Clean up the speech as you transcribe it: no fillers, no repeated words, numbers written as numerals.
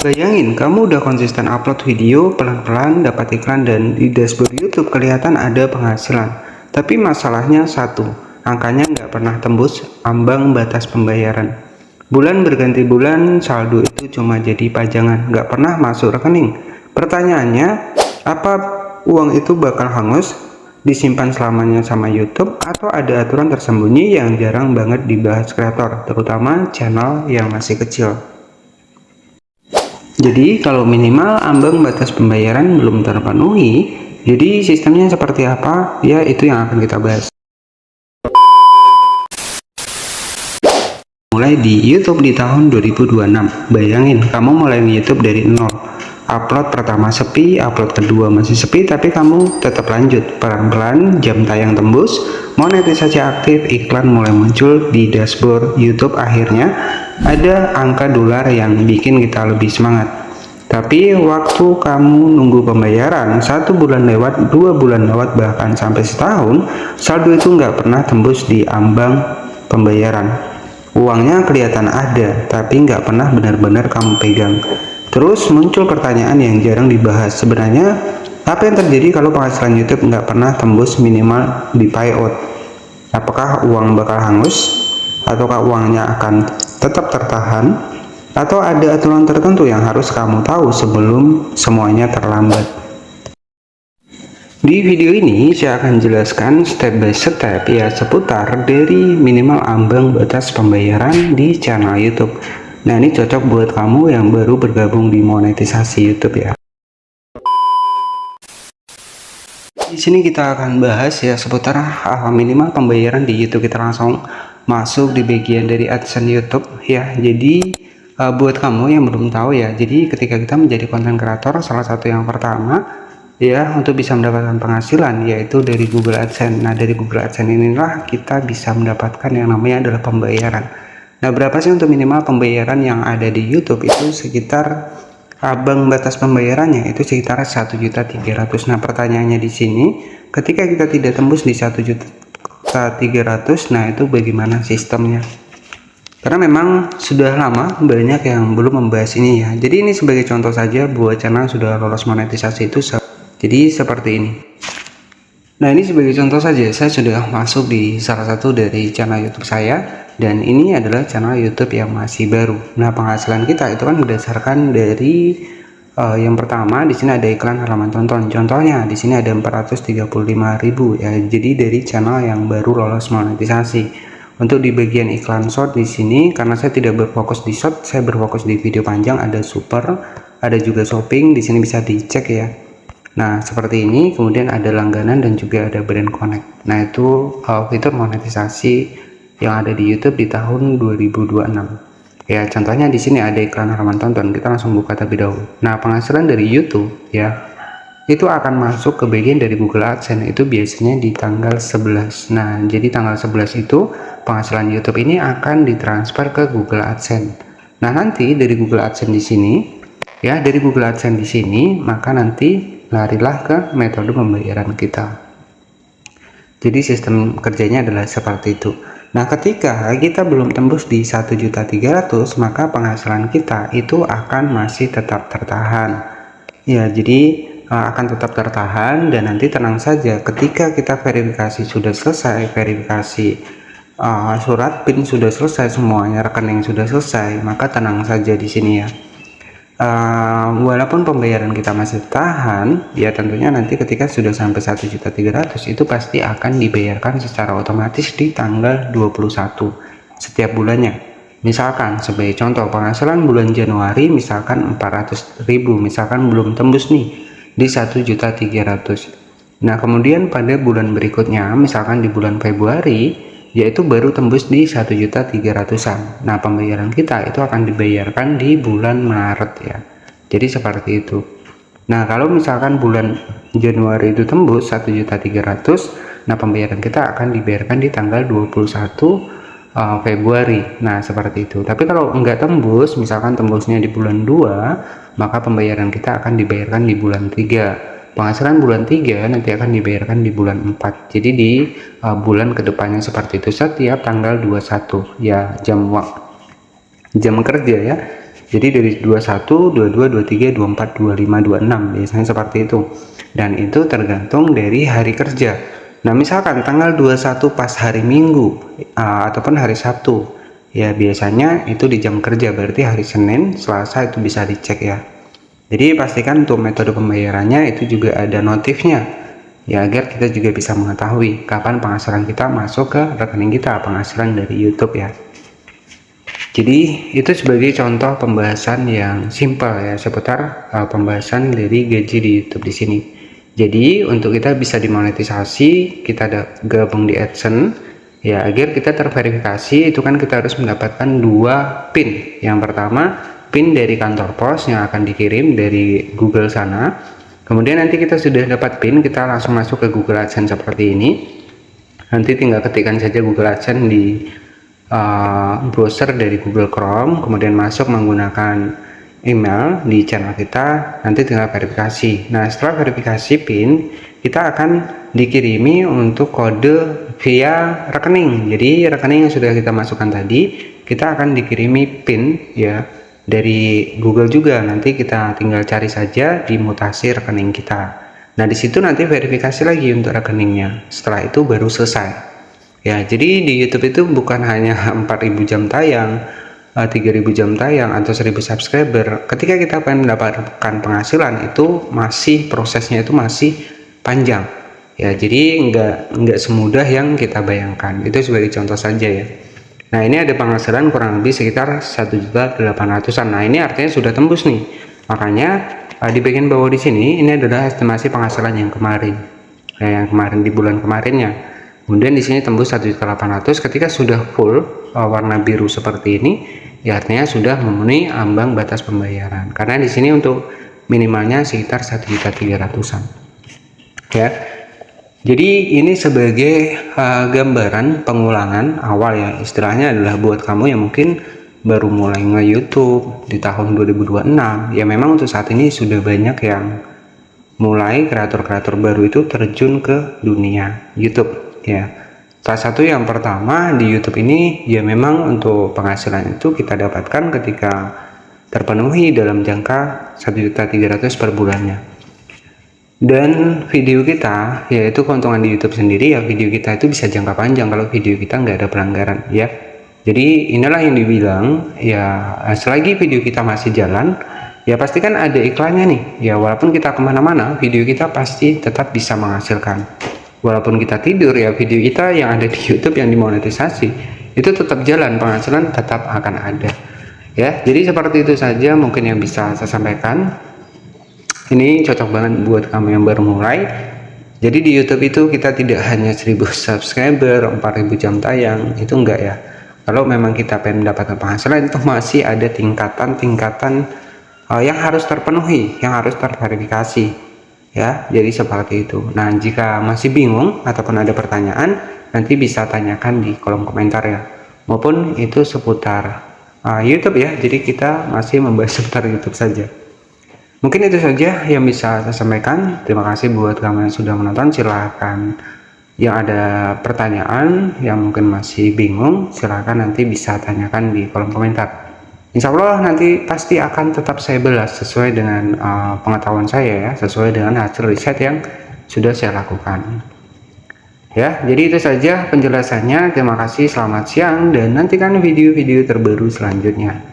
Bayangin, kamu udah konsisten upload video, pelan-pelan dapat iklan dan di dashboard YouTube kelihatan ada penghasilan. Tapi masalahnya satu, angkanya nggak pernah tembus ambang batas pembayaran. Bulan berganti bulan, saldo itu cuma jadi pajangan, nggak pernah masuk rekening. Pertanyaannya, apa uang itu bakal hangus, disimpan selamanya sama YouTube, atau ada aturan tersembunyi yang jarang banget dibahas kreator, terutama channel yang masih kecil? Jadi kalau minimal ambang batas pembayaran belum terpenuhi, jadi sistemnya seperti apa? Ya itu yang akan kita bahas. Mulai di YouTube di tahun 2026. Bayangin kamu mulai YouTube dari nol. Upload pertama sepi, upload kedua masih sepi, tapi kamu tetap lanjut. Pelan-pelan jam tayang tembus, monetisasi aktif, iklan mulai muncul di dashboard YouTube. Akhirnya ada angka dolar yang bikin kita lebih semangat. Tapi waktu kamu nunggu pembayaran, 1 bulan lewat, 2 bulan lewat, bahkan sampai setahun, saldo itu nggak pernah tembus di ambang pembayaran. Uangnya kelihatan ada, tapi nggak pernah benar-benar kamu pegang. Terus muncul pertanyaan yang jarang dibahas. Sebenarnya apa yang terjadi kalau penghasilan YouTube nggak pernah tembus minimal di payout? Apakah uang bakal hangus? Ataukah uangnya akan tetap tertahan? Atau ada aturan tertentu yang harus kamu tahu sebelum semuanya terlambat? Di video ini saya akan jelaskan step by step ya seputar dari minimal ambang batas pembayaran di channel YouTube. Nah, ini cocok buat kamu yang baru bergabung di monetisasi YouTube ya. Di sini kita akan bahas ya seputar minimal pembayaran di YouTube. Kita langsung masuk di bagian dari AdSense YouTube ya. Jadi buat kamu yang belum tahu ya, jadi ketika kita menjadi konten kreator, salah satu yang pertama ya untuk bisa mendapatkan penghasilan yaitu dari Google AdSense. Nah, dari Google AdSense inilah kita bisa mendapatkan yang namanya adalah pembayaran. Nah, berapa sih untuk minimal pembayaran yang ada di YouTube? Itu sekitar ambang batas pembayarannya itu sekitar 1.300.000. Nah, pertanyaannya di sini, ketika kita tidak tembus di 1.300.000, nah itu bagaimana sistemnya? Karena memang sudah lama banyak yang belum membahas ini ya. Jadi ini sebagai contoh saja buat channel sudah lolos monetisasi itu. Jadi seperti ini. Nah, ini sebagai contoh saja, saya sudah masuk di salah satu dari channel YouTube saya, dan ini adalah channel YouTube yang masih baru. Nah, penghasilan kita itu kan berdasarkan dari yang pertama di sini ada iklan halaman tonton. Contohnya di sini ada 435.000 ya. Jadi dari channel yang baru lolos monetisasi. Untuk di bagian iklan short di sini, karena saya tidak berfokus di short, saya berfokus di video panjang, ada super, ada juga shopping, di sini bisa dicek ya. Nah, seperti ini, kemudian ada langganan dan juga ada brand connect. Nah, itu fitur monetisasi yang ada di YouTube di tahun 2026. Ya, contohnya di sini ada iklan halaman tonton. Kita langsung buka terlebih dahulu. Nah, penghasilan dari YouTube ya, itu akan masuk ke bagian dari Google AdSense itu biasanya di tanggal 11. Nah, jadi tanggal 11 itu penghasilan YouTube ini akan ditransfer ke Google AdSense. Nah, nanti dari Google AdSense di sini ya, dari Google AdSense di sini, maka nanti larilah ke metode pembayaran kita. Jadi sistem kerjanya adalah seperti itu. Nah, ketika kita belum tembus di 1.300.000, maka penghasilan kita itu akan masih tetap tertahan. Ya, jadi akan tetap tertahan, dan nanti tenang saja ketika kita verifikasi sudah selesai, verifikasi surat PIN sudah selesai, semuanya rekening sudah selesai, maka tenang saja di sini ya. Walaupun pembayaran kita masih tahan ya, tentunya nanti ketika sudah sampai 1.300.000 itu pasti akan dibayarkan secara otomatis di tanggal 21 setiap bulannya. Misalkan sebagai contoh penghasilan bulan Januari misalkan 400.000, misalkan belum tembus nih di 1.300.000. Nah, kemudian pada bulan berikutnya misalkan di bulan Februari yaitu baru tembus di 1.300.000-an. Nah, pembayaran kita itu akan dibayarkan di bulan Maret ya. Jadi seperti itu. Nah, kalau misalkan bulan Januari itu tembus 1.300.000, nah pembayaran kita akan dibayarkan di tanggal 21 Februari. Nah, seperti itu. Tapi kalau enggak tembus, misalkan tembusnya di bulan 2, maka pembayaran kita akan dibayarkan di bulan 3. Penghasilan bulan 3 nanti akan dibayarkan di bulan 4. Jadi di bulan kedepannya seperti itu setiap tanggal 21 ya, jam kerja ya. Jadi dari 21, 22, 23, 24, 25, 26 biasanya seperti itu. Dan itu tergantung dari hari kerja. Nah, misalkan tanggal 21 pas hari Minggu ataupun hari Sabtu, ya biasanya itu di jam kerja, berarti hari Senin, Selasa itu bisa dicek ya. Jadi pastikan untuk metode pembayarannya itu juga ada notifnya, ya agar kita juga bisa mengetahui kapan penghasilan kita masuk ke rekening kita, penghasilan dari YouTube ya. Jadi itu sebagai contoh pembahasan yang simpel ya seputar pembahasan dari gaji di YouTube di sini. Jadi untuk kita bisa dimonetisasi, kita gabung di AdSense ya, agar kita terverifikasi itu kan kita harus mendapatkan 2 PIN. Yang pertama PIN dari kantor pos yang akan dikirim dari Google sana. Kemudian nanti kita sudah dapat PIN, kita langsung masuk ke Google AdSense seperti ini. Nanti tinggal ketikkan saja Google AdSense di browser dari Google Chrome, kemudian masuk menggunakan email di channel kita, nanti tinggal verifikasi. Nah, setelah verifikasi PIN, kita akan dikirimi untuk kode via rekening. Jadi rekening yang sudah kita masukkan tadi, kita akan dikirimi PIN ya dari Google juga. Nanti kita tinggal cari saja di mutasi rekening kita. Nah, di situ nanti verifikasi lagi untuk rekeningnya. Setelah itu baru selesai. Ya, jadi di YouTube itu bukan hanya 4.000 jam tayang, 3.000 jam tayang atau 1.000 subscriber. Ketika kita pengen mendapatkan penghasilan itu masih prosesnya itu masih panjang. Ya, jadi nggak semudah yang kita bayangkan. Itu sebagai contoh saja ya. Nah, ini ada penghasilan kurang lebih sekitar 1.800.000-an. Nah, ini artinya sudah tembus nih. Makanya di bagian bawah di sini ini adalah estimasi penghasilan yang kemarin. Ya, yang kemarin di bulan kemarinnya. Kemudian di sini tembus 1.800.000. Ketika sudah full warna biru seperti ini, ya artinya sudah memenuhi ambang batas pembayaran. Karena di sini untuk minimalnya sekitar 1.300.000-an. Ya. Jadi ini sebagai gambaran pengulangan awal ya. Istilahnya adalah buat kamu yang mungkin baru mulai nge-YouTube di tahun 2026. Ya memang untuk saat ini sudah banyak yang mulai kreator-kreator baru itu terjun ke dunia YouTube. Ya, salah satu yang pertama di YouTube ini ya memang untuk penghasilan itu kita dapatkan ketika terpenuhi dalam jangka 1.300.000 per bulannya. Dan video kita, yaitu keuntungan di YouTube sendiri ya, video kita itu bisa jangka panjang kalau video kita nggak ada pelanggaran ya. Jadi inilah yang dibilang ya, selagi video kita masih jalan ya pasti kan ada iklannya nih ya, walaupun kita kemana-mana video kita pasti tetap bisa menghasilkan. Walaupun kita tidur ya video kita yang ada di YouTube yang dimonetisasi itu tetap jalan, penghasilan tetap akan ada ya. Jadi seperti itu saja mungkin yang bisa saya sampaikan. Ini cocok banget buat kamu yang baru mulai. Jadi di YouTube itu kita tidak hanya 1.000 subscriber, 4.000 jam tayang, itu enggak ya. Kalau memang kita pengen mendapatkan penghasilan itu masih ada tingkatan-tingkatan yang harus terpenuhi, yang harus terverifikasi ya. Jadi seperti itu. Nah, jika masih bingung ataupun ada pertanyaan, nanti bisa tanyakan di kolom komentar ya, maupun itu seputar YouTube ya. Jadi kita masih membahas seputar YouTube saja. Mungkin itu saja yang bisa saya sampaikan. Terima kasih buat kamu yang sudah menonton. Silahkan yang ada pertanyaan yang mungkin masih bingung, silahkan nanti bisa tanyakan di kolom komentar. Insya Allah nanti pasti akan tetap saya balas sesuai dengan pengetahuan saya ya, sesuai dengan hasil riset yang sudah saya lakukan. Ya, jadi itu saja penjelasannya. Terima kasih, selamat siang, dan nantikan video-video terbaru selanjutnya.